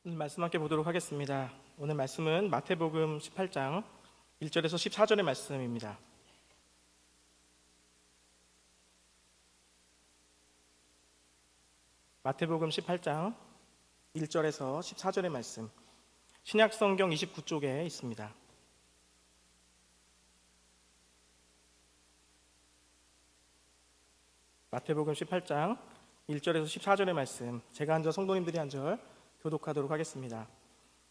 오늘 말씀 함께 보도록 하겠습니다. 오늘 말씀은 마태복음 18장 1절에서 14절의 말씀입니다. 마태복음 18장 1절에서 14절의 말씀, 신약성경 29쪽에 있습니다. 마태복음 18장 1절에서 14절의 말씀, 제가 한 절, 성도님들이 한 절 교독하도록 하겠습니다.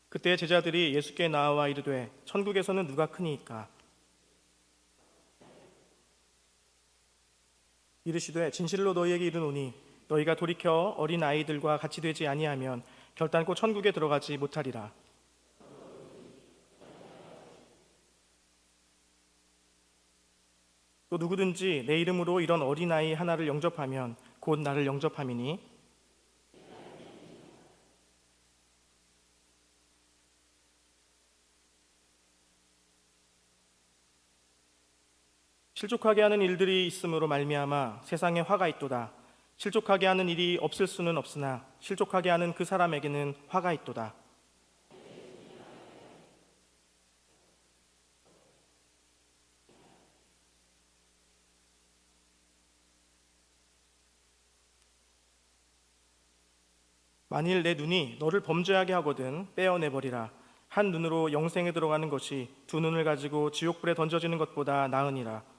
그때 제자들이 예수께 나와 이르되 천국에서는 누가 크니이까? 이르시되 진실로 너희에게 이르노니 너희가 돌이켜 어린 아이들과 같이 되지 아니하면 결단코 천국에 들어가지 못하리라. 또 누구든지 내 이름으로 이런 어린아이 하나를 영접하면 곧 나를 영접함이니 실족하게 하는 일들이 있으므로 말미암아 세상에 화가 있도다. 실족하게 하는 일이 없을 수는 없으나 실족하게 하는 그 사람에게는 화가 있도다. 만일 내 눈이 너를 범죄하게 하거든 빼어내버리라. 한 눈으로 영생에 들어가는 것이 두 눈을 가지고 지옥불에 던져지는 것보다 나으니라.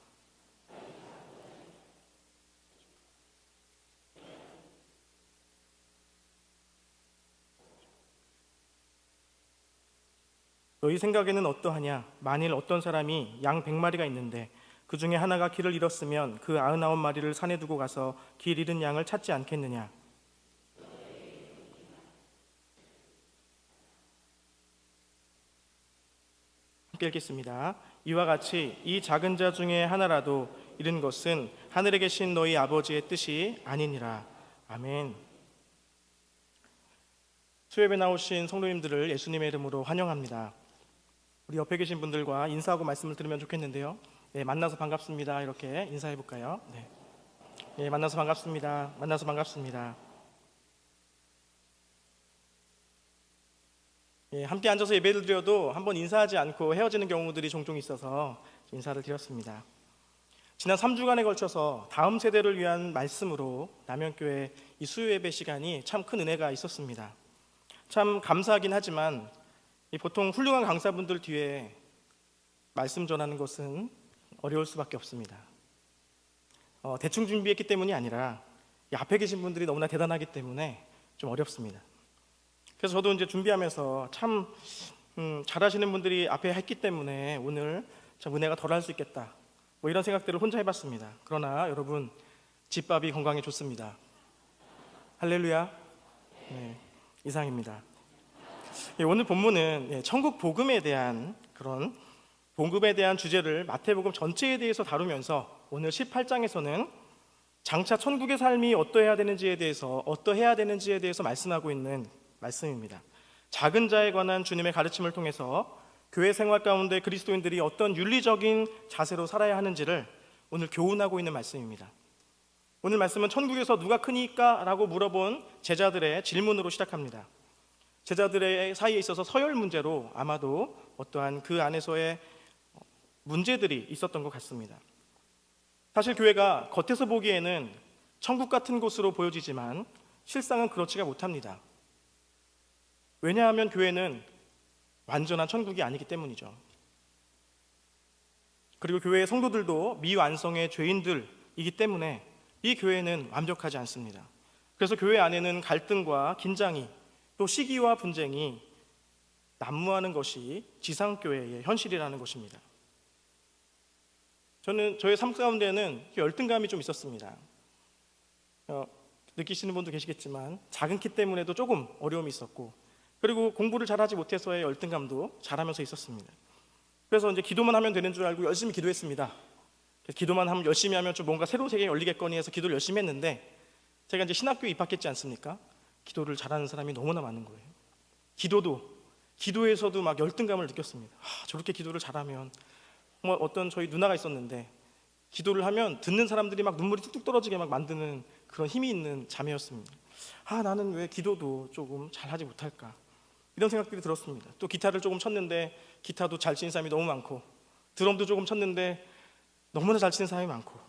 너희 생각에는 어떠하냐? 만일 어떤 사람이 양 100마리가 있는데 그 중에 하나가 길을 잃었으면 그 99마리를 산에 두고 가서 길 잃은 양을 찾지 않겠느냐? 함께 읽겠습니다. 이와 같이 이 작은 자 중에 하나라도 잃은 것은 하늘에 계신 너희 아버지의 뜻이 아니니라. 아멘. 수협에 나오신 성도님들을 예수님의 이름으로 환영합니다. 우리 옆에 계신 분들과 인사하고 말씀을 들으면 좋겠는데요. 네, 만나서 반갑습니다. 이렇게 인사해 볼까요? 네, 만나서 반갑습니다. 만나서 반갑습니다. 네, 함께 앉아서 예배를 드려도 한번 인사하지 않고 헤어지는 경우들이 종종 있어서 인사를 드렸습니다. 지난 3주간에 걸쳐서 다음 세대를 위한 말씀으로 남현교회 이 수요 예배 시간이 참 큰 은혜가 있었습니다. 참 감사하긴 하지만 보통 훌륭한 강사분들 뒤에 말씀 전하는 것은 어려울 수밖에 없습니다. 대충 준비했기 때문이 아니라 이 앞에 계신 분들이 너무나 대단하기 때문에 좀 어렵습니다. 그래서 저도 이제 준비하면서 참 잘하시는 분들이 앞에 했기 때문에 오늘 참 은혜가 덜할 수 있겠다, 뭐 이런 생각들을 혼자 해봤습니다. 그러나 여러분, 집밥이 건강에 좋습니다. 할렐루야. 네, 이상입니다. 오늘 본문은 천국 복음에 대한 그런 복음에 대한 주제를 마태복음 전체에 대해서 다루면서 오늘 18장에서는 장차 천국의 삶이 어떠해야 되는지에 대해서 말씀하고 있는 말씀입니다. 작은 자에 관한 주님의 가르침을 통해서 교회 생활 가운데 그리스도인들이 어떤 윤리적인 자세로 살아야 하는지를 오늘 교훈하고 있는 말씀입니다. 오늘 말씀은 천국에서 누가 크니까? 라고 물어본 제자들의 질문으로 시작합니다. 제자들의 사이에 있어서 서열 문제로 아마도 어떠한 그 안에서의 문제들이 있었던 것 같습니다. 사실 교회가 겉에서 보기에는 천국 같은 곳으로 보여지지만 실상은 그렇지가 못합니다. 왜냐하면 교회는 완전한 천국이 아니기 때문이죠. 그리고 교회의 성도들도 미완성의 죄인들이기 때문에 이 교회는 완벽하지 않습니다. 그래서 교회 안에는 갈등과 긴장이, 또 시기와 분쟁이 난무하는 것이 지상교회의 현실이라는 것입니다. 저는 저의 삶 가운데는 열등감이 좀 있었습니다. 느끼시는 분도 계시겠지만 작은 키 때문에도 조금 어려움이 있었고, 그리고 공부를 잘하지 못해서의 열등감도 잘하면서 있었습니다. 그래서 이제 기도만 하면 되는 줄 알고 열심히 기도했습니다. 기도만 하면 열심히 하면 좀 뭔가 새로운 세계가 열리겠거니 해서 기도를 열심히 했는데, 제가 이제 신학교에 입학했지 않습니까? 기도를 잘하는 사람이 너무나 많은 거예요. 기도에서도 막 열등감을 느꼈습니다. 저렇게 기도를 잘하면, 정말 어떤 저희 누나가 있었는데 기도를 하면 듣는 사람들이 막 눈물이 뚝뚝 떨어지게 막 만드는 그런 힘이 있는 자매였습니다. 나는 왜 기도도 조금 잘하지 못할까? 이런 생각들이 들었습니다. 또 기타를 조금 쳤는데 기타도 잘 치는 사람이 너무 많고, 드럼도 조금 쳤는데 너무나 잘 치는 사람이 많고,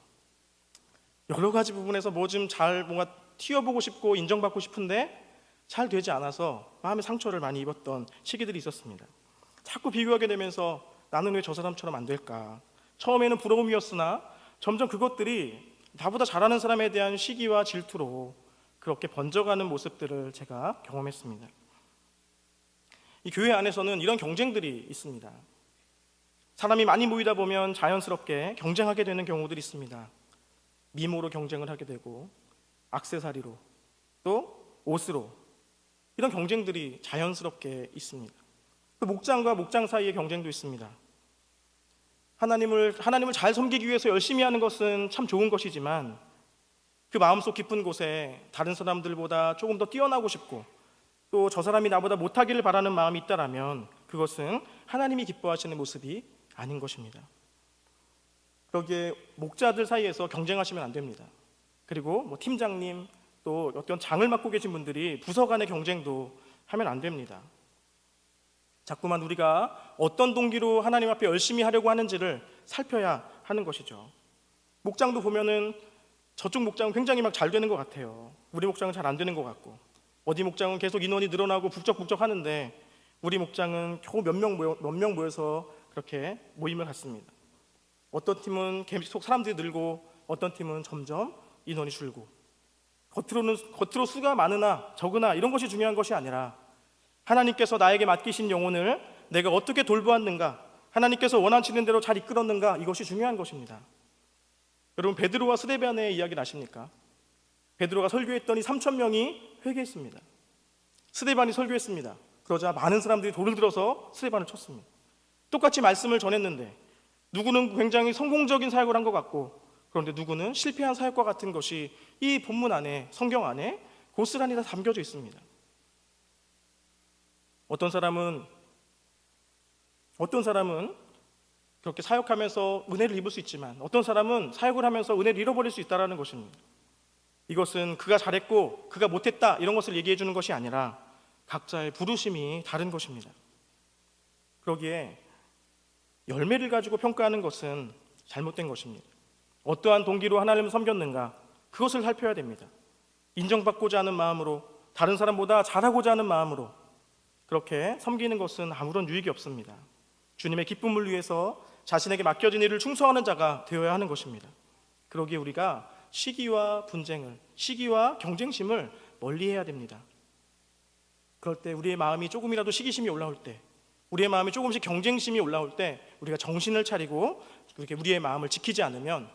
여러 가지 부분에서 뭐 좀 잘 뭔가 튀어보고 싶고 인정받고 싶은데 잘 되지 않아서 마음의 상처를 많이 입었던 시기들이 있었습니다. 자꾸 비교하게 되면서 나는 왜 저 사람처럼 안 될까? 처음에는 부러움이었으나 점점 그것들이 나보다 잘하는 사람에 대한 시기와 질투로 그렇게 번져가는 모습들을 제가 경험했습니다. 이 교회 안에서는 이런 경쟁들이 있습니다. 사람이 많이 모이다 보면 자연스럽게 경쟁하게 되는 경우들이 있습니다. 미모로 경쟁을 하게 되고, 액세서리로, 또 옷으로, 이런 경쟁들이 자연스럽게 있습니다. 또 목장과 목장 사이의 경쟁도 있습니다. 하나님을 잘 섬기기 위해서 열심히 하는 것은 참 좋은 것이지만, 그 마음속 깊은 곳에 다른 사람들보다 조금 더 뛰어나고 싶고, 또 저 사람이 나보다 못하기를 바라는 마음이 있다라면 그것은 하나님이 기뻐하시는 모습이 아닌 것입니다. 그러기에 목자들 사이에서 경쟁하시면 안 됩니다. 그리고 뭐 팀장님, 또 어떤 장을 맡고 계신 분들이 부서 간의 경쟁도 하면 안 됩니다. 자꾸만 우리가 어떤 동기로 하나님 앞에 열심히 하려고 하는지를 살펴야 하는 것이죠. 목장도 보면은 저쪽 목장은 굉장히 막 잘 되는 것 같아요. 우리 목장은 잘 안 되는 것 같고, 어디 목장은 계속 인원이 늘어나고 북적북적 하는데 우리 목장은 겨우 몇 명 모여서 그렇게 모임을 갖습니다. 어떤 팀은 계속 사람들이 늘고, 어떤 팀은 점점 인원이 줄고, 겉으로 수가 많으나 적으나 이런 것이 중요한 것이 아니라 하나님께서 나에게 맡기신 영혼을 내가 어떻게 돌보았는가, 하나님께서 원하시는 대로 잘 이끌었는가, 이것이 중요한 것입니다. 여러분, 베드로와 스데반의 이야기를 아십니까? 베드로가 설교했더니 3,000명이 회개했습니다. 스데반이 설교했습니다. 그러자 많은 사람들이 돌을 들어서 스데반을 쳤습니다. 똑같이 말씀을 전했는데 누구는 굉장히 성공적인 사역을 한 것 같고, 그런데 누구는 실패한 사역과 같은 것이 이 본문 안에, 성경 안에 고스란히 다 담겨져 있습니다. 어떤 사람은 그렇게 사역하면서 은혜를 입을 수 있지만, 어떤 사람은 사역을 하면서 은혜를 잃어버릴 수 있다는 것입니다. 이것은 그가 잘했고 그가 못했다 이런 것을 얘기해 주는 것이 아니라 각자의 부르심이 다른 것입니다. 그러기에 열매를 가지고 평가하는 것은 잘못된 것입니다. 어떠한 동기로 하나님을 섬겼는가, 그것을 살펴야 됩니다. 인정받고자 하는 마음으로, 다른 사람보다 잘하고자 하는 마음으로 그렇게 섬기는 것은 아무런 유익이 없습니다. 주님의 기쁨을 위해서 자신에게 맡겨진 일을 충성하는 자가 되어야 하는 것입니다. 그러기에 우리가 시기와 분쟁을, 시기와 경쟁심을 멀리해야 됩니다. 그럴 때 우리의 마음이 조금이라도 시기심이 올라올 때, 우리의 마음이 조금씩 경쟁심이 올라올 때 우리가 정신을 차리고 이렇게 우리의 마음을 지키지 않으면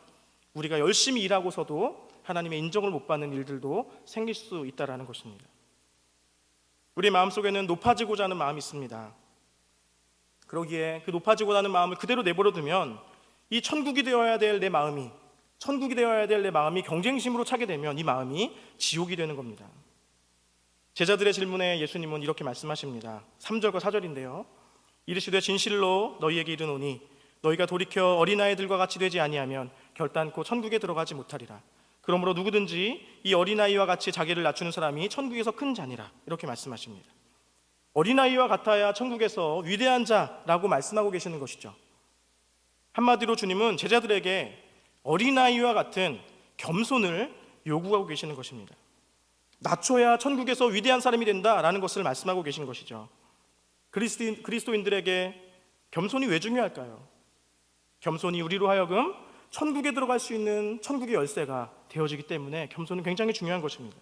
우리가 열심히 일하고서도 하나님의 인정을 못 받는 일들도 생길 수 있다는 것입니다. 우리의 마음속에는 높아지고자 하는 마음이 있습니다. 그러기에 그 높아지고자 하는 마음을 그대로 내버려 두면 이 천국이 되어야 될 내 마음이 경쟁심으로 차게 되면 이 마음이 지옥이 되는 겁니다. 제자들의 질문에 예수님은 이렇게 말씀하십니다. 3절과 4절인데요. 이르시되 진실로 너희에게 이르노니 너희가 돌이켜 어린아이들과 같이 되지 아니하면 결단코 천국에 들어가지 못하리라. 그러므로 누구든지 이 어린아이와 같이 자기를 낮추는 사람이 천국에서 큰 자니라. 이렇게 말씀하십니다. 어린아이와 같아야 천국에서 위대한 자라고 말씀하고 계시는 것이죠. 한마디로 주님은 제자들에게 어린아이와 같은 겸손을 요구하고 계시는 것입니다. 낮춰야 천국에서 위대한 사람이 된다라는 것을 말씀하고 계신 것이죠. 그리스도인들에게 겸손이 왜 중요할까요? 겸손이 우리로 하여금 천국에 들어갈 수 있는 천국의 열쇠가 되어지기 때문에 겸손은 굉장히 중요한 것입니다.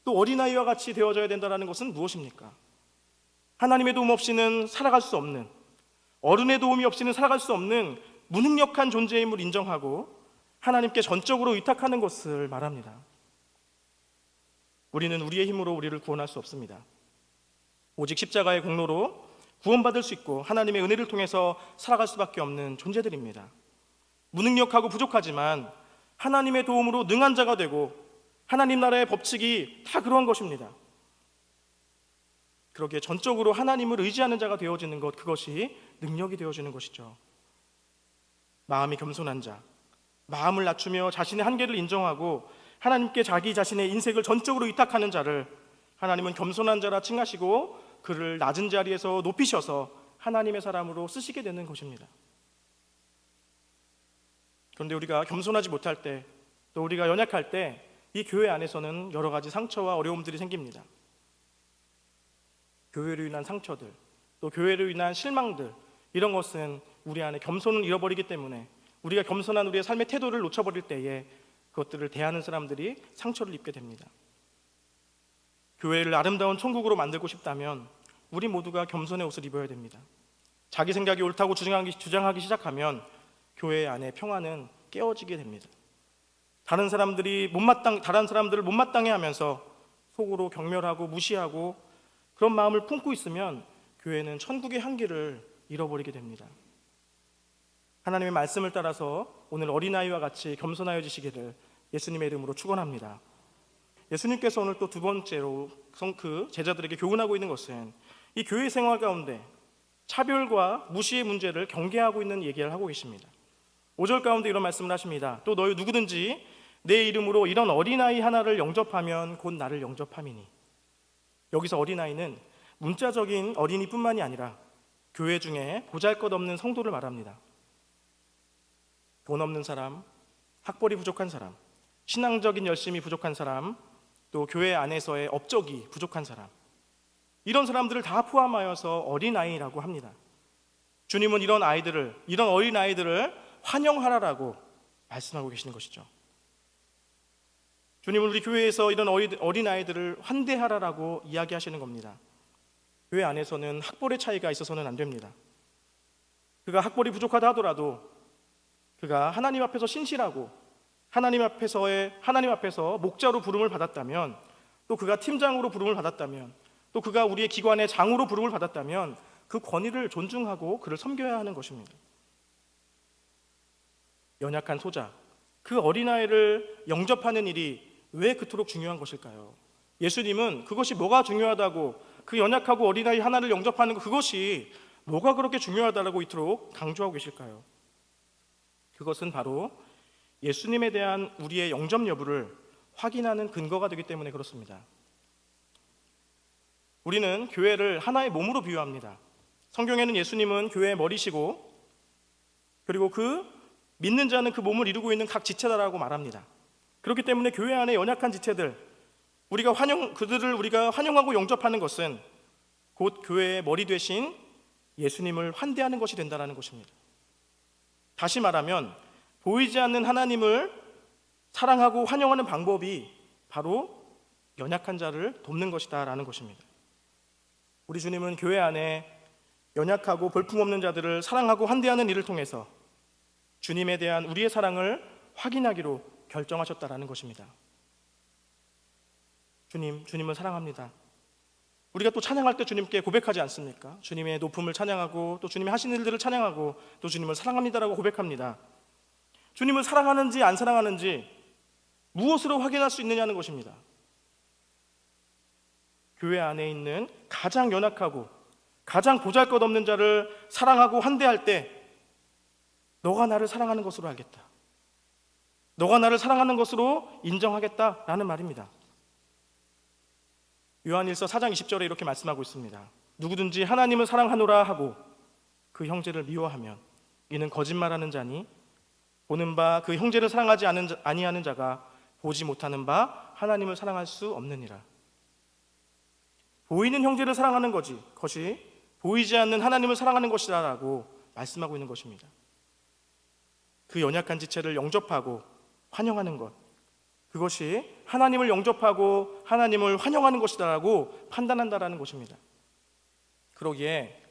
또 어린아이와 같이 되어져야 된다는 것은 무엇입니까? 하나님의 도움 없이는 살아갈 수 없는, 어른의 도움이 없이는 살아갈 수 없는 무능력한 존재임을 인정하고 하나님께 전적으로 의탁하는 것을 말합니다. 우리는 우리의 힘으로 우리를 구원할 수 없습니다. 오직 십자가의 공로로 구원받을 수 있고 하나님의 은혜를 통해서 살아갈 수밖에 없는 존재들입니다. 무능력하고 부족하지만 하나님의 도움으로 능한 자가 되고 하나님 나라의 법칙이 다 그러한 것입니다. 그러기에 전적으로 하나님을 의지하는 자가 되어지는 것, 그것이 능력이 되어지는 것이죠. 마음이 겸손한 자, 마음을 낮추며 자신의 한계를 인정하고 하나님께 자기 자신의 인생을 전적으로 의탁하는 자를 하나님은 겸손한 자라 칭하시고 그를 낮은 자리에서 높이셔서 하나님의 사람으로 쓰시게 되는 것입니다. 그런데 우리가 겸손하지 못할 때, 또 우리가 연약할 때 이 교회 안에서는 여러 가지 상처와 어려움들이 생깁니다. 교회로 인한 상처들, 또 교회로 인한 실망들, 이런 것은 우리 안에 겸손을 잃어버리기 때문에 우리가 겸손한 우리의 삶의 태도를 놓쳐버릴 때에 그것들을 대하는 사람들이 상처를 입게 됩니다. 교회를 아름다운 천국으로 만들고 싶다면 우리 모두가 겸손의 옷을 입어야 됩니다. 자기 생각이 옳다고 주장하기 시작하면 교회 안에 평화는 깨어지게 됩니다. 다른 사람들을 못마땅해 하면서 속으로 경멸하고 무시하고 그런 마음을 품고 있으면 교회는 천국의 향기를 잃어버리게 됩니다. 하나님의 말씀을 따라서 오늘 어린아이와 같이 겸손하여지시기를 예수님의 이름으로 축원합니다. 예수님께서 오늘 또 두 번째로 그 제자들에게 교훈하고 있는 것은 이 교회 생활 가운데 차별과 무시의 문제를 경계하고 있는 얘기를 하고 계십니다. 5절 가운데 이런 말씀을 하십니다. 또 너희 누구든지 내 이름으로 이런 어린아이 하나를 영접하면 곧 나를 영접함이니. 여기서 어린아이는 문자적인 어린이뿐만이 아니라 교회 중에 보잘것없는 성도를 말합니다. 돈 없는 사람, 학벌이 부족한 사람, 신앙적인 열심이 부족한 사람, 또 교회 안에서의 업적이 부족한 사람, 이런 사람들을 다 포함하여서 어린아이라고 합니다. 주님은 이런 어린아이들을 환영하라라고 말씀하고 계시는 것이죠. 주님은 우리 교회에서 이런 어린아이들을 환대하라라고 이야기하시는 겁니다. 교회 안에서는 학벌의 차이가 있어서는 안 됩니다. 그가 학벌이 부족하다 하더라도 그가 하나님 앞에서 신실하고 하나님 앞에서 목자로 부름을 받았다면, 또 그가 팀장으로 부름을 받았다면, 또 그가 우리의 기관의 장으로 부름을 받았다면 그 권위를 존중하고 그를 섬겨야 하는 것입니다. 연약한 소자, 그 어린아이를 영접하는 일이 왜 그토록 중요한 것일까요? 예수님은 그것이 뭐가 중요하다고, 그 연약하고 어린아이 하나를 영접하는 그것이 뭐가 그렇게 중요하다고 이토록 강조하고 계실까요? 그것은 바로 예수님에 대한 우리의 영접 여부를 확인하는 근거가 되기 때문에 그렇습니다. 우리는 교회를 하나의 몸으로 비유합니다. 성경에는 예수님은 교회의 머리시고, 그리고 그 믿는 자는 그 몸을 이루고 있는 각 지체다라고 말합니다. 그렇기 때문에 교회 안에 연약한 지체들, 그들을 우리가 환영하고 영접하는 것은 곧 교회의 머리 되신 예수님을 환대하는 것이 된다는 것입니다. 다시 말하면 보이지 않는 하나님을 사랑하고 환영하는 방법이 바로 연약한 자를 돕는 것이다라는 것입니다. 우리 주님은 교회 안에 연약하고 볼품없는 자들을 사랑하고 환대하는 일을 통해서 주님에 대한 우리의 사랑을 확인하기로 결정하셨다라는 것입니다. 주님을 사랑합니다. 우리가 또 찬양할 때 주님께 고백하지 않습니까? 주님의 높음을 찬양하고, 또 주님이 하신 일들을 찬양하고, 또 주님을 사랑합니다라고 고백합니다. 주님을 사랑하는지 안 사랑하는지 무엇으로 확인할 수 있느냐는 것입니다. 교회 안에 있는 가장 연약하고 가장 보잘것없는 자를 사랑하고 환대할 때 너가 나를 사랑하는 것으로 알겠다, 너가 나를 사랑하는 것으로 인정하겠다라는 말입니다. 요한일서 4장 20절에 이렇게 말씀하고 있습니다. 누구든지 하나님을 사랑하노라 하고 그 형제를 미워하면 이는 거짓말하는 자니 보는 바 그 형제를 사랑하지 아니하는 자가 보지 못하는 바 하나님을 사랑할 수 없느니라. 보이는 형제를 사랑하는 것이 보이지 않는 하나님을 사랑하는 것이라고 말씀하고 있는 것입니다. 그 연약한 지체를 영접하고 환영하는 것, 그것이 하나님을 영접하고 하나님을 환영하는 것이다라고 판단한다라는 것입니다. 그러기에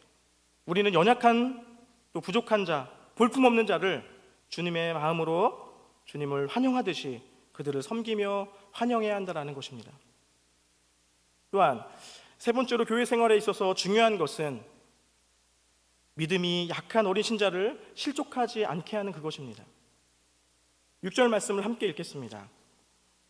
우리는 연약한, 또 부족한 자, 볼품없는 자를 주님의 마음으로 주님을 환영하듯이 그들을 섬기며 환영해야 한다라는 것입니다. 또한 세 번째로 교회 생활에 있어서 중요한 것은 믿음이 약한 어린 신자를 실족하지 않게 하는 그것입니다. 6절 말씀을 함께 읽겠습니다.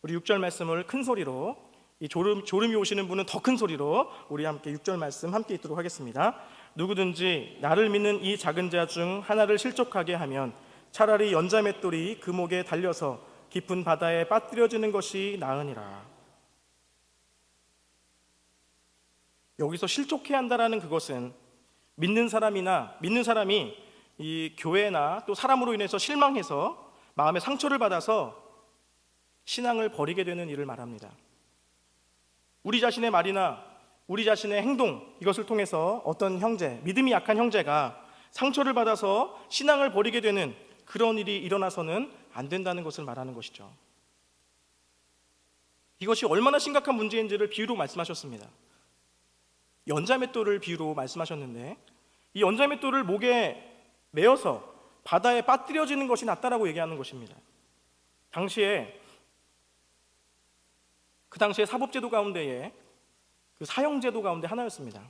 우리 6절 말씀을 큰 소리로, 이 졸음이 오시는 분은 더 큰 소리로 우리 함께 6절 말씀 함께 읽도록 하겠습니다. 누구든지 나를 믿는 이 작은 자 중 하나를 실족하게 하면 차라리 연자맷돌이 그 목에 달려서 깊은 바다에 빠뜨려지는 것이 나으니라. 여기서 실족해야 한다라는 그것은 믿는 사람이 이 교회나 또 사람으로 인해서 실망해서 마음의 상처를 받아서 신앙을 버리게 되는 일을 말합니다. 우리 자신의 말이나 우리 자신의 행동, 이것을 통해서 어떤 형제, 믿음이 약한 형제가 상처를 받아서 신앙을 버리게 되는 그런 일이 일어나서는 안 된다는 것을 말하는 것이죠. 이것이 얼마나 심각한 문제인지를 비유로 말씀하셨습니다. 연자맷돌을 비유로 말씀하셨는데, 이 연자맷돌을 목에 매어서 바다에 빠뜨려지는 것이 낫다라고 얘기하는 것입니다. 그 당시에 사법제도 가운데에 그 사형제도 가운데 하나였습니다.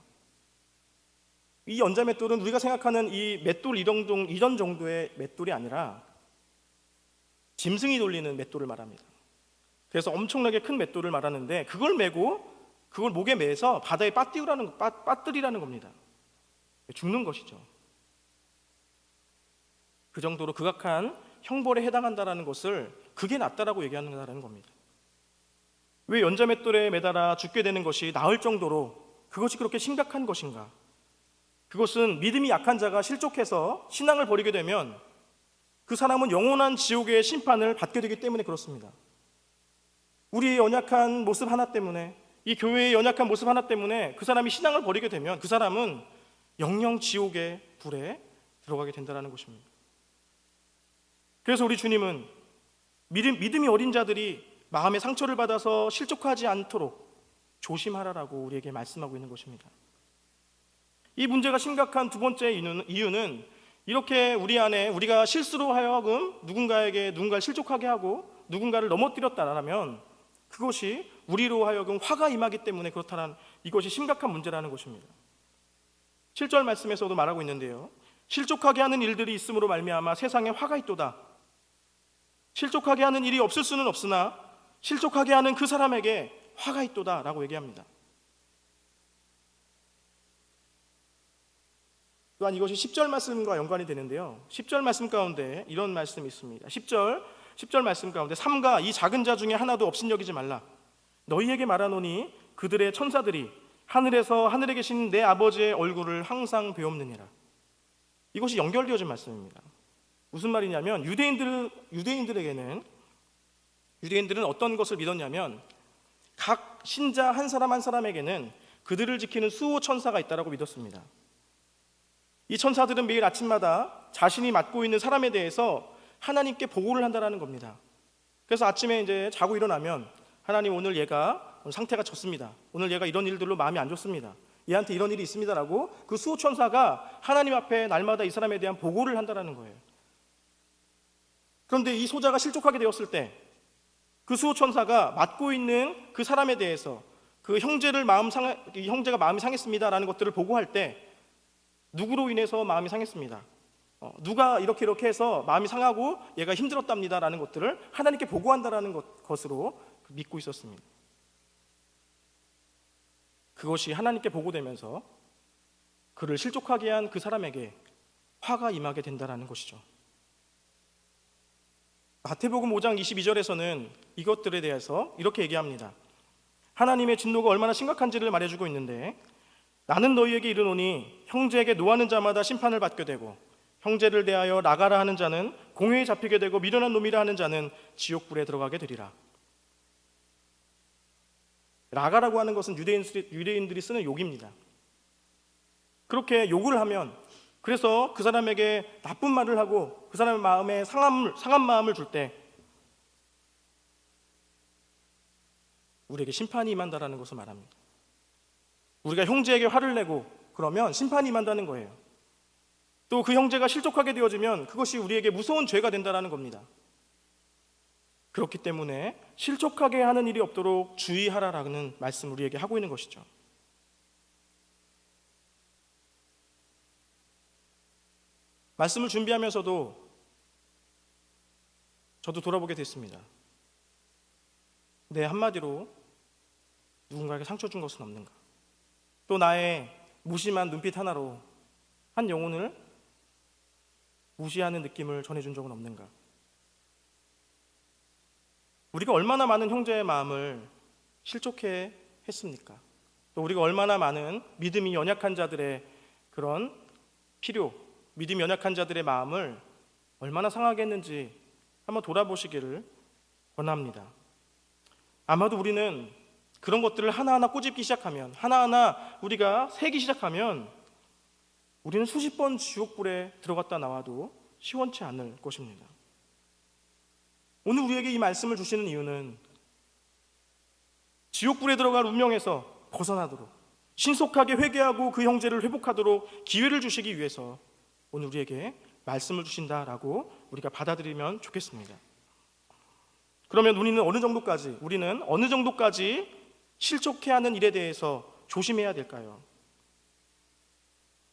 이 연자맷돌은 우리가 생각하는 이 맷돌 이런 정도의 맷돌이 아니라 짐승이 돌리는 맷돌을 말합니다. 그래서 엄청나게 큰 맷돌을 말하는데, 그걸 메고 그걸 목에 매서 바다에 빠뜨리라는 겁니다. 죽는 것이죠. 그 정도로 극악한 형벌에 해당한다라는 것을, 그게 낫다라고 얘기하는다라는 겁니다. 왜 연자맷돌에 매달아 죽게 되는 것이 나을 정도로 그것이 그렇게 심각한 것인가? 그것은 믿음이 약한 자가 실족해서 신앙을 버리게 되면 그 사람은 영원한 지옥의 심판을 받게 되기 때문에 그렇습니다. 우리의 연약한 모습 하나 때문에, 이 교회의 연약한 모습 하나 때문에 그 사람이 신앙을 버리게 되면 그 사람은 영영 지옥의 불에 들어가게 된다는 것입니다. 그래서 우리 주님은 믿음이 어린 자들이 마음의 상처를 받아서 실족하지 않도록 조심하라라고 우리에게 말씀하고 있는 것입니다. 이 문제가 심각한 두 번째 이유는 이렇게 우리 안에 우리가 실수로 하여금 누군가를 실족하게 하고 누군가를 넘어뜨렸다라면 그것이 우리로 하여금 화가 임하기 때문에 그렇다는, 이것이 심각한 문제라는 것입니다. 7절 말씀에서도 말하고 있는데요, 실족하게 하는 일들이 있음으로 말미암아 세상에 화가 있도다. 실족하게 하는 일이 없을 수는 없으나 실족하게 하는 그 사람에게 화가 있도다 라고 얘기합니다. 또한 이것이 10절 말씀과 연관이 되는데요, 10절 말씀 가운데 이런 말씀이 있습니다. 10절 말씀 가운데, 삼가 이 작은 자 중에 하나도 업신여기지 말라. 너희에게 말하노니 그들의 천사들이 하늘에서 하늘에 계신 내 아버지의 얼굴을 항상 배옵느니라. 이것이 연결되어진 말씀입니다. 무슨 말이냐면, 유대인들은 어떤 것을 믿었냐면, 각 신자 한 사람 한 사람에게는 그들을 지키는 수호 천사가 있다라고 믿었습니다. 이 천사들은 매일 아침마다 자신이 맡고 있는 사람에 대해서 하나님께 보고를 한다라는 겁니다. 그래서 아침에 이제 자고 일어나면, 하나님, 오늘 얘가 상태가 좋습니다. 오늘 얘가 이런 일들로 마음이 안 좋습니다. 얘한테 이런 일이 있습니다라고 그 수호 천사가 하나님 앞에 날마다 이 사람에 대한 보고를 한다라는 거예요. 그런데 이 소자가 실족하게 되었을 때 그 수호 천사가 맡고 있는 그 사람에 대해서 그 형제가 마음이 상했습니다라는 것들을 보고할 때 누구로 인해서 마음이 상했습니다. 누가 이렇게 해서 마음이 상하고 얘가 힘들었답니다라는 것들을 하나님께 보고한다라는 것으로 믿고 있었습니다. 그것이 하나님께 보고되면서 그를 실족하게 한 그 사람에게 화가 임하게 된다라는 것이죠. 마태복음 5장 22절에서는 이것들에 대해서 이렇게 얘기합니다. 하나님의 진노가 얼마나 심각한지를 말해주고 있는데, 나는 너희에게 이르노니 형제에게 노하는 자마다 심판을 받게 되고 형제를 대하여 나가라 하는 자는 공회에 잡히게 되고 미련한 놈이라 하는 자는 지옥불에 들어가게 되리라. 나가라고 하는 것은 유대인들이 쓰는 욕입니다. 그렇게 욕을 하면, 그래서 그 사람에게 나쁜 말을 하고 그 사람의 마음에 상한 마음을 줄 때 우리에게 심판이 임한다라는 것을 말합니다. 우리가 형제에게 화를 내고 그러면 심판이 임한다는 거예요. 또 그 형제가 실족하게 되어지면 그것이 우리에게 무서운 죄가 된다는 겁니다. 그렇기 때문에 실족하게 하는 일이 없도록 주의하라라는 말씀을 우리에게 하고 있는 것이죠. 말씀을 준비하면서도 저도 돌아보게 됐습니다. 내 한마디로 누군가에게 상처 준 것은 없는가? 또 나의 무심한 눈빛 하나로 한 영혼을 무시하는 느낌을 전해준 적은 없는가? 우리가 얼마나 많은 형제의 마음을 실족해 했습니까? 또 우리가 얼마나 많은 믿음이 연약한 자들의 그런 필요, 믿음이 연약한 자들의 마음을 얼마나 상하게 했는지 한번 돌아보시기를 권합니다. 아마도 우리는 그런 것들을 하나하나 꼬집기 시작하면, 하나하나 우리가 세기 시작하면 우리는 수십 번 지옥불에 들어갔다 나와도 시원치 않을 것입니다. 오늘 우리에게 이 말씀을 주시는 이유는 지옥불에 들어갈 운명에서 벗어나도록, 신속하게 회개하고 그 형제를 회복하도록 기회를 주시기 위해서 오늘 우리에게 말씀을 주신다라고 우리가 받아들이면 좋겠습니다. 그러면 우리는 어느 정도까지 실족해야 하는 일에 대해서 조심해야 될까요?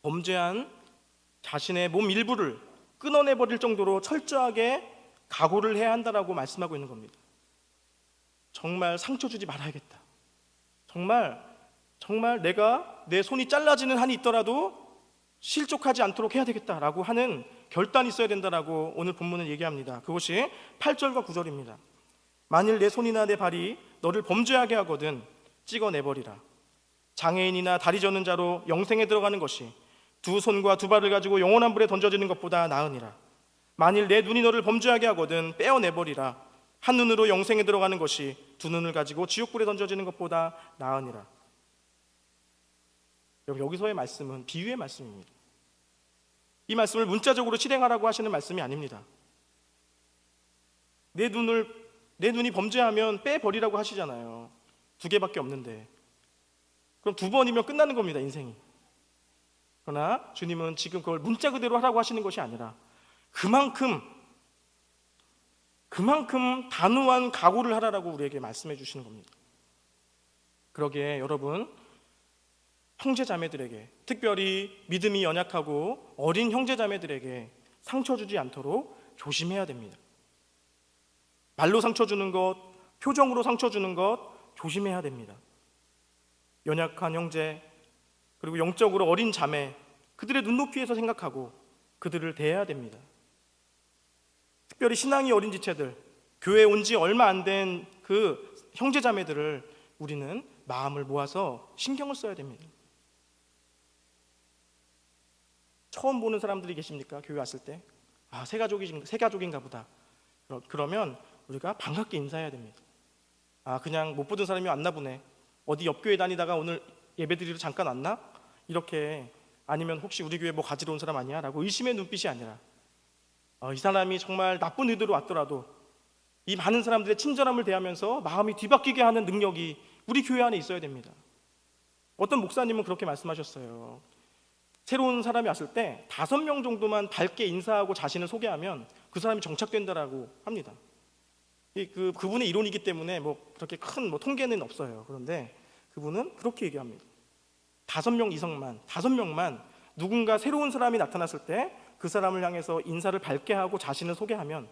범죄한 자신의 몸 일부를 끊어내버릴 정도로 철저하게 각오를 해야 한다라고 말씀하고 있는 겁니다. 정말 상처 주지 말아야겠다. 정말 내가 내 손이 잘라지는 한이 있더라도 실족하지 않도록 해야 되겠다라고 하는 결단이 있어야 된다라고 오늘 본문은 얘기합니다. 그것이 8절과 9절입니다. 만일 내 손이나 내 발이 너를 범죄하게 하거든 찍어내버리라. 장애인이나 다리 저는 자로 영생에 들어가는 것이 두 손과 두 발을 가지고 영원한 불에 던져지는 것보다 나으니라. 만일 내 눈이 너를 범죄하게 하거든 빼어내버리라. 한 눈으로 영생에 들어가는 것이 두 눈을 가지고 지옥불에 던져지는 것보다 나으니라. 여기서의 말씀은 비유의 말씀입니다. 이 말씀을 문자적으로 실행하라고 하시는 말씀이 아닙니다. 내 눈이 범죄하면 빼버리라고 하시잖아요. 2개밖에 없는데 그럼 2번이면 끝나는 겁니다, 인생이. 그러나 주님은 지금 그걸 문자 그대로 하라고 하시는 것이 아니라 그만큼 단호한 각오를 하라고 우리에게 말씀해 주시는 겁니다. 그러기에 여러분, 형제자매들에게, 특별히 믿음이 연약하고 어린 형제자매들에게 상처 주지 않도록 조심해야 됩니다. 말로 상처 주는 것, 표정으로 상처 주는 것 조심해야 됩니다. 연약한 형제, 그리고 영적으로 어린 자매, 그들의 눈높이에서 생각하고 그들을 대해야 됩니다. 특별히 신앙이 어린 지체들, 교회에 온 지 얼마 안 된 그 형제자매들을 우리는 마음을 모아서 신경을 써야 됩니다. 처음 보는 사람들이 계십니까? 교회 왔을 때 새 가족인가 보다. 그러면 우리가 반갑게 인사해야 됩니다. 그냥 못 보던 사람이 왔나 보네. 어디 옆 교회 다니다가 오늘 예배드리러 잠깐 왔나? 이렇게, 아니면 혹시 우리 교회 뭐 가지러 온 사람 아니야? 라고 의심의 눈빛이 아니라 이 사람이 정말 나쁜 의도로 왔더라도 이 많은 사람들의 친절함을 대하면서 마음이 뒤바뀌게 하는 능력이 우리 교회 안에 있어야 됩니다. 어떤 목사님은 그렇게 말씀하셨어요. 새로운 사람이 왔을 때 5명 정도만 밝게 인사하고 자신을 소개하면 그 사람이 정착된다라고 합니다. 그분의 이론이기 때문에 그렇게 큰 통계는 없어요. 그런데 그분은 그렇게 얘기합니다. 5명만 누군가 새로운 사람이 나타났을 때 그 사람을 향해서 인사를 밝게 하고 자신을 소개하면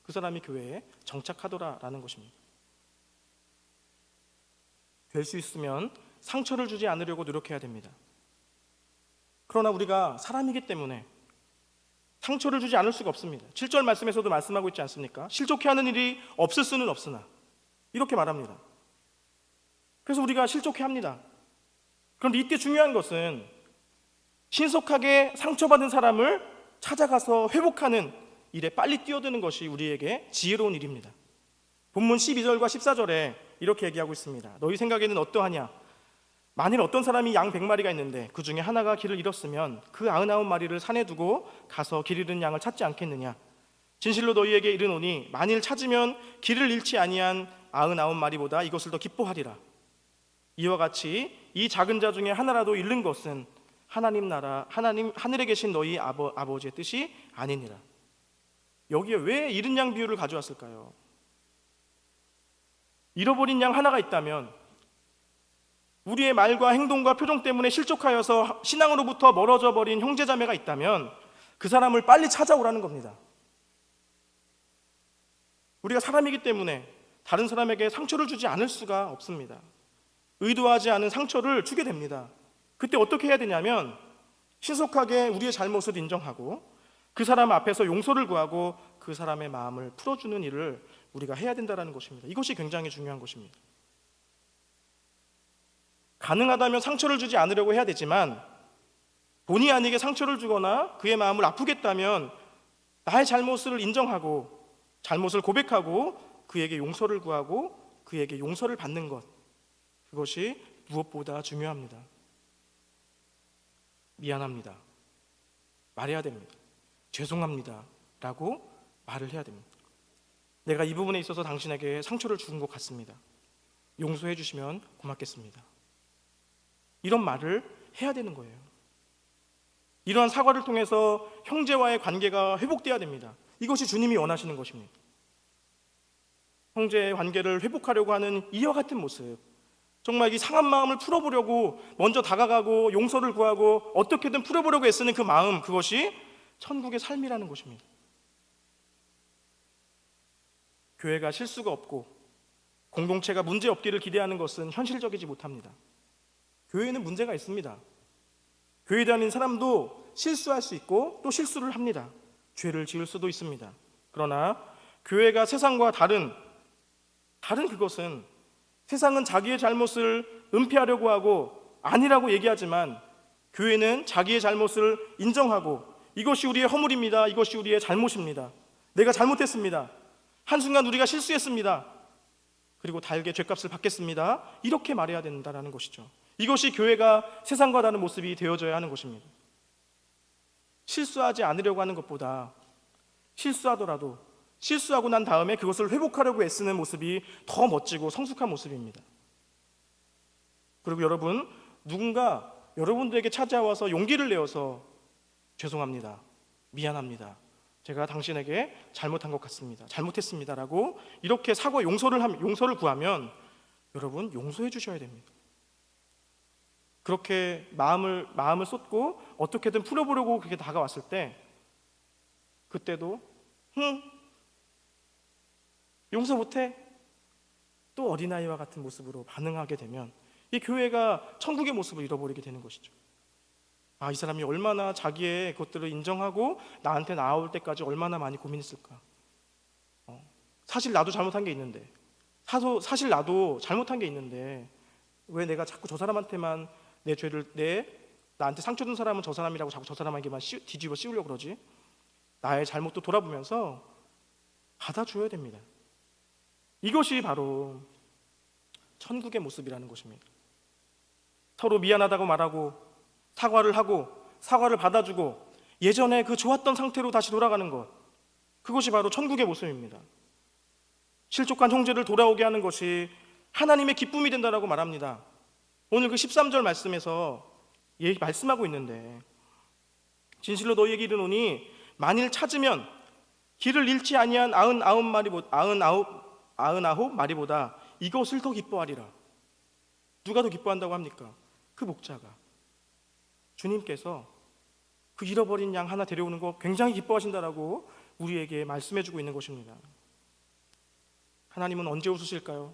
그 사람이 교회에 정착하더라라는 것입니다. 될 수 있으면 상처를 주지 않으려고 노력해야 됩니다. 그러나 우리가 사람이기 때문에 상처를 주지 않을 수가 없습니다. 7절 말씀에서도 말씀하고 있지 않습니까? 실족해하는 일이 없을 수는 없으나, 이렇게 말합니다. 그래서 우리가 실족해합니다. 그런데 이때 중요한 것은 신속하게 상처받은 사람을 찾아가서 회복하는 일에 빨리 뛰어드는 것이 우리에게 지혜로운 일입니다. 본문 12절과 14절에 이렇게 얘기하고 있습니다. 너희 생각에는 어떠하냐? 만일 어떤 사람이 양 100마리가 있는데 그 중에 하나가 길을 잃었으면 그 99마리를 산에 두고 가서 길 잃은 양을 찾지 않겠느냐? 진실로 너희에게 이르노니 만일 찾으면 길을 잃지 아니한 99마리보다 이것을 더 기뻐하리라. 이와 같이 이 작은 자 중에 하나라도 잃는 것은 하나님 하늘에 계신 너희 아버지의 뜻이 아니니라. 여기에 왜 잃은 양 비유를 가져왔을까요? 잃어버린 양 하나가 있다면, 우리의 말과 행동과 표정 때문에 실족하여서 신앙으로부터 멀어져 버린 형제자매가 있다면 그 사람을 빨리 찾아오라는 겁니다. 우리가 사람이기 때문에 다른 사람에게 상처를 주지 않을 수가 없습니다. 의도하지 않은 상처를 주게 됩니다. 그때 어떻게 해야 되냐면 신속하게 우리의 잘못을 인정하고 그 사람 앞에서 용서를 구하고 그 사람의 마음을 풀어주는 일을 우리가 해야 된다는 것입니다. 이것이 굉장히 중요한 것입니다. 가능하다면 상처를 주지 않으려고 해야 되지만 본의 아니게 상처를 주거나 그의 마음을 아프겠다면 나의 잘못을 인정하고 잘못을 고백하고 그에게 용서를 구하고 그에게 용서를 받는 것, 그것이 무엇보다 중요합니다. 미안합니다. 말해야 됩니다. 죄송합니다. 라고 말을 해야 됩니다. 내가 이 부분에 있어서 당신에게 상처를 준 것 같습니다. 용서해 주시면 고맙겠습니다. 이런 말을 해야 되는 거예요. 이러한 사과를 통해서 형제와의 관계가 회복돼야 됩니다. 이것이 주님이 원하시는 것입니다. 형제의 관계를 회복하려고 하는 이와 같은 모습, 정말 이 상한 마음을 풀어보려고 먼저 다가가고 용서를 구하고 어떻게든 풀어보려고 애쓰는 그 마음, 그것이 천국의 삶이라는 것입니다. 교회가 실수가 없고 공동체가 문제 없기를 기대하는 것은 현실적이지 못합니다. 교회에는 문제가 있습니다. 교회에 다니는 사람도 실수할 수 있고 또 실수를 합니다. 죄를 지을 수도 있습니다. 그러나 교회가 세상과 다른 그것은, 세상은 자기의 잘못을 은폐하려고 하고 아니라고 얘기하지만 교회는 자기의 잘못을 인정하고 이것이 우리의 허물입니다. 이것이 우리의 잘못입니다. 내가 잘못했습니다. 한순간 우리가 실수했습니다. 그리고 달게 죗값을 받겠습니다. 이렇게 말해야 된다는 것이죠. 이것이 교회가 세상과 다른 모습이 되어져야 하는 것입니다. 실수하지 않으려고 하는 것보다 실수하더라도 실수하고 난 다음에 그것을 회복하려고 애쓰는 모습이 더 멋지고 성숙한 모습입니다. 그리고 여러분, 누군가 여러분들에게 찾아와서 용기를 내어서 죄송합니다, 미안합니다, 제가 당신에게 잘못한 것 같습니다, 잘못했습니다라고 이렇게 사과 용서를 구하면 여러분 용서해 주셔야 됩니다. 그렇게 마음을 쏟고 어떻게든 풀어보려고 그렇게 다가왔을 때 그때도 용서 못해? 또 어린아이와 같은 모습으로 반응하게 되면 이 교회가 천국의 모습을 잃어버리게 되는 것이죠. 아, 이 사람이 얼마나 자기의 것들을 인정하고 나한테 나아올 때까지 얼마나 많이 고민했을까. 사실 나도 잘못한 게 있는데 사실 나도 잘못한 게 있는데 왜 내가 자꾸 저 사람한테만 내 죄를, 나한테 상처 준 사람은 저 사람이라고 자꾸 저 사람에게만 뒤집어 씌우려고 그러지? 나의 잘못도 돌아보면서 받아줘야 됩니다. 이것이 바로 천국의 모습이라는 것입니다. 서로 미안하다고 말하고 사과를 하고 사과를 받아주고 예전에 그 좋았던 상태로 다시 돌아가는 것, 그것이 바로 천국의 모습입니다. 실족한 형제를 돌아오게 하는 것이 하나님의 기쁨이 된다라고 말합니다. 오늘 그 13절 말씀에서 말씀하고 있는데, 진실로 너희에게 이르노니 만일 찾으면 길을 잃지 아니한 99 마리보다 이것을 더 기뻐하리라. 누가 더 기뻐한다고 합니까? 그 목자가. 주님께서 그 잃어버린 양 하나 데려오는 거 굉장히 기뻐하신다라고 우리에게 말씀해주고 있는 것입니다. 하나님은 언제 웃으실까요?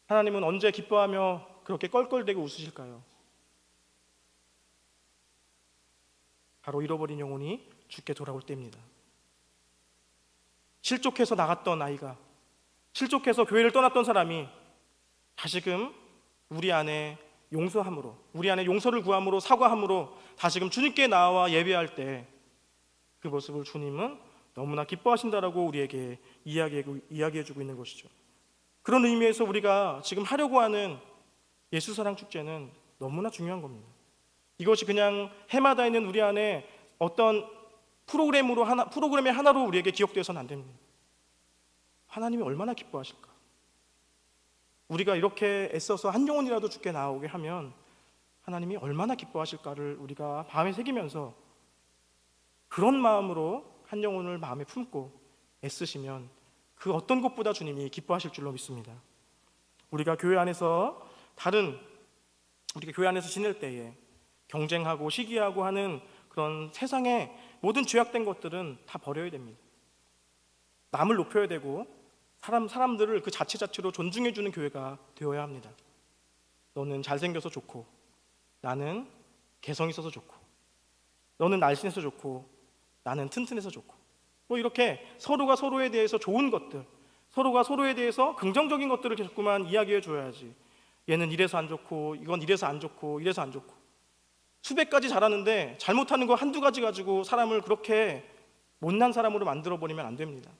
하나님은 언제 기뻐하며 그렇게 껄껄대고 웃으실까요? 바로 잃어버린 영혼이 주께 돌아올 때입니다. 실족해서 나갔던 아이가, 실족해서 교회를 떠났던 사람이 다시금 우리 안에 용서함으로, 우리 안에 용서를 구함으로, 사과함으로 다시금 주님께 나와 예배할 때 그 모습을 주님은 너무나 기뻐하신다라고 우리에게 이야기해주고 있는 것이죠. 그런 의미에서 우리가 지금 하려고 하는 예수사랑 축제는 너무나 중요한 겁니다. 이것이 그냥 해마다 있는 우리 안에 어떤 프로그램의 하나로 우리에게 기억되어서는 안 됩니다. 하나님이 얼마나 기뻐하실까? 우리가 이렇게 애써서 한 영혼이라도 주께 나오게 하면 하나님이 얼마나 기뻐하실까를 우리가 마음에 새기면서 그런 마음으로 한 영혼을 마음에 품고 애쓰시면 그 어떤 것보다 주님이 기뻐하실 줄로 믿습니다. 우리가 교회 안에서 지낼 때에 경쟁하고 시기하고 하는 그런 세상의 모든 죄악된 것들은 다 버려야 됩니다. 남을 높여야 되고 사람들을 그 자체로 존중해주는 교회가 되어야 합니다. 너는 잘생겨서 좋고 나는 개성 있어서 좋고, 너는 날씬해서 좋고 나는 튼튼해서 좋고, 뭐 이렇게 서로가 서로에 대해서 좋은 것들, 서로가 서로에 대해서 긍정적인 것들을 자꾸만 이야기해 줘야지, 얘는 이래서 안 좋고, 이건 이래서 안 좋고, 이래서 안 좋고, 수백 가지 잘하는데 잘못하는 거 한두 가지 가지고 사람을 그렇게 못난 사람으로 만들어버리면 안 됩니다.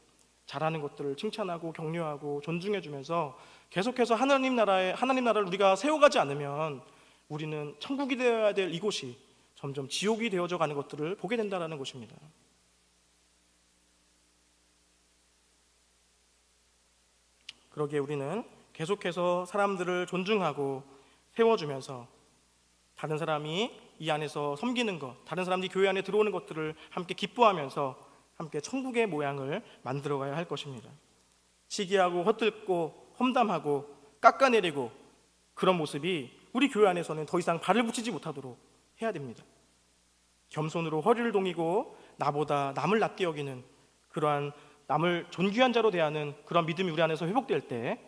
잘하는 것들을 칭찬하고 격려하고 존중해주면서 계속해서 하나님 나라를 우리가 세워가지 않으면 우리는 천국이 되어야 될 이곳이 점점 지옥이 되어져 가는 것들을 보게 된다는 것입니다. 그러기에 우리는 계속해서 사람들을 존중하고 세워주면서 다른 사람이 이 안에서 섬기는 것, 다른 사람들이 교회 안에 들어오는 것들을 함께 기뻐하면서 함께 천국의 모양을 만들어가야 할 것입니다. 시기하고 헛듣고 험담하고 깎아내리고 그런 모습이 우리 교회 안에서는 더 이상 발을 붙이지 못하도록 해야 됩니다. 겸손으로 허리를 동이고 나보다 남을 낮게 여기는 그러한 남을 존귀한 자로 대하는 그런 믿음이 우리 안에서 회복될 때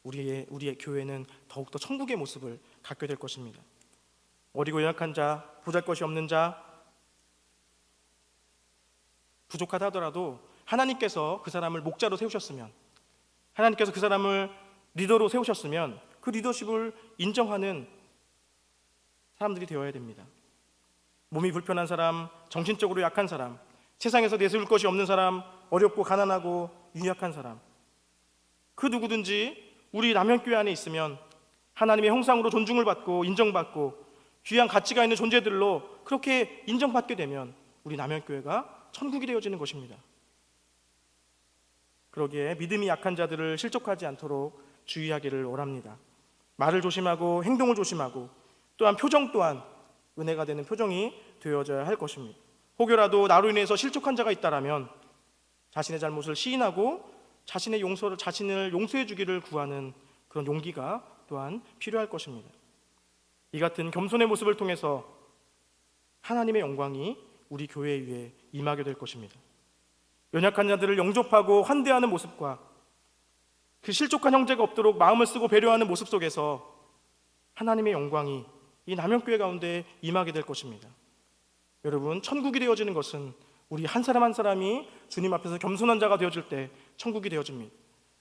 우리의 교회는 더욱더 천국의 모습을 갖게 될 것입니다. 어리고 연약한 자, 보잘것이 없는 자, 부족하다 하더라도 하나님께서 그 사람을 목자로 세우셨으면, 하나님께서 그 사람을 리더로 세우셨으면 그 리더십을 인정하는 사람들이 되어야 됩니다. 몸이 불편한 사람, 정신적으로 약한 사람, 세상에서 내세울 것이 없는 사람, 어렵고 가난하고 유약한 사람, 그 누구든지 우리 남현교회 안에 있으면 하나님의 형상으로 존중을 받고 인정받고 귀한 가치가 있는 존재들로 그렇게 인정받게 되면 우리 남현교회가 천국이 되어지는 것입니다. 그러기에 믿음이 약한 자들을 실족하지 않도록 주의하기를 원합니다. 말을 조심하고 행동을 조심하고 또한 표정 또한 은혜가 되는 표정이 되어져야 할 것입니다. 혹여라도 나로 인해서 실족한 자가 있다라면 자신의 잘못을 시인하고 자신을 용서해 주기를 구하는 그런 용기가 또한 필요할 것입니다. 이 같은 겸손의 모습을 통해서 하나님의 영광이 우리 교회 위에 임하게 될 것입니다. 연약한 자들을 영접하고 환대하는 모습과 그 실족한 형제가 없도록 마음을 쓰고 배려하는 모습 속에서 하나님의 영광이 이 남현교회 가운데 임하게 될 것입니다. 여러분, 천국이 되어지는 것은 우리 한 사람 한 사람이 주님 앞에서 겸손한 자가 되어질 때 천국이 되어집니다.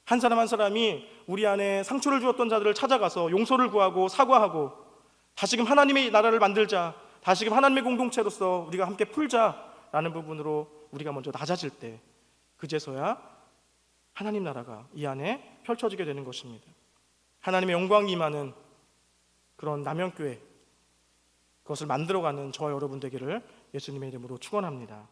한 사람 한 사람이 우리 안에 상처를 주었던 자들을 찾아가서 용서를 구하고 사과하고 다시금 하나님의 나라를 만들자, 다시금 하나님의 공동체로서 우리가 함께 풀자라는 부분으로 우리가 먼저 낮아질 때 그제서야 하나님 나라가 이 안에 펼쳐지게 되는 것입니다. 하나님의 영광이 임하는 그런 남현교회, 그것을 만들어가는 저와 여러분 되기를 예수님의 이름으로 축원합니다.